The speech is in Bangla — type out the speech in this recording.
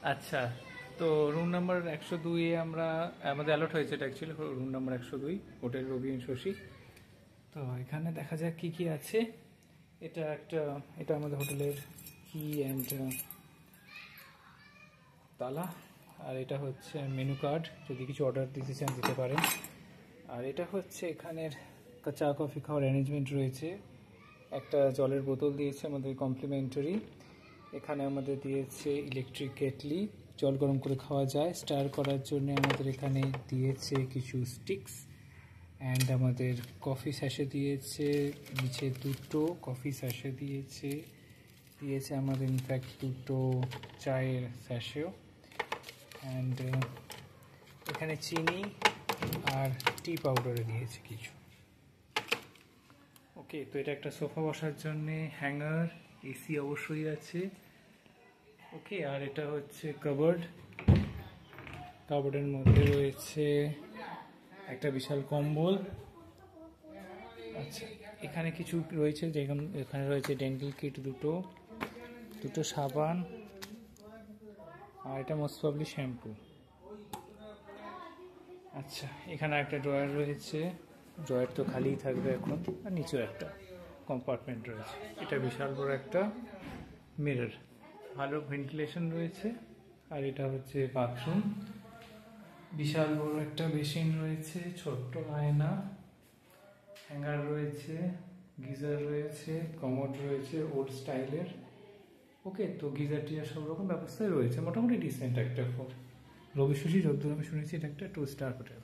আচ্ছা, তো রুম নাম্বার 102 এ আমরা আমাদের অ্যালট হয়েছে, এটা actually room number 102, hotel Rabi and Shashi. তো এখানে দেখা যাক কি কি আছে। এটা আমাদের হোটেলের কি অ্যান্ড তালা। আর এটা হচ্ছে মেনু কার্ড, যদি কিছু অর্ডার দিতে চান দিতে পারেন। আর এটা হচ্ছে এখানের চা কফি খাওয়ার অ্যারেঞ্জমেন্ট রয়েছে। একটা জলের বোতল দিয়েছে আমাদের কমপ্লিমেন্টারি। এখানে আমাদের দিয়েছে ইলেকট্রিক কেটলি, জল গরম করে খাওয়া যায়। স্টার করার জন্য আমাদের এখানে দিয়েছে কিছু স্টিক্স। অ্যান্ড আমাদের কফি স্যাশে দিয়েছে, নিচে দুটো কফি স্যাশে দিয়েছে আমাদের ইনফ্যাক্ট দুটো চায়ের স্যাশেও। অ্যান্ড এখানে চিনি আর টি পাউডারে দিয়েছে কিছু। ওকে, তো এটা একটা সোফা বসার জন্যে, হ্যাঙ্গার, এসি অবশ্যই আছে। ওকে, আর এটা হচ্ছে কাবার্ডের মধ্যে রয়েছে একটা বিশাল কম্বল। আচ্ছা, এখানে কিছু রয়েছে, যেমন এখানে রয়েছে ডেন্টাল কিট দুটো সাবান, আর এটা মোস্ট প্রবলি শ্যাম্পু। আচ্ছা, এখানে একটা ড্রয়ার রয়েছে, ড্রয়ার তো খালিই থাকবে এখন। আর নিচেও একটা কম্পার্টমেন্ট রয়েছে। এটা বিশাল বড় একটা মিরর, ভালো ভেন্টিলেশন রয়েছে। আর এটা হচ্ছে বাথরুম, বিশাল বড় একটা বেসিন রয়েছে, ছোট্ট আয়না, হ্যাঙ্গার রয়েছে, গিজার রয়েছে, কমোড রয়েছে ওল্ড স্টাইলের। ওকে, তো গিজার টিজার সব রকম ব্যবস্থাই রয়েছে, মোটামুটি ডিসেন্ট একটা রবি শশী, যতদূর আমি শুনেছি এটা একটা 2 স্টার হোটেল।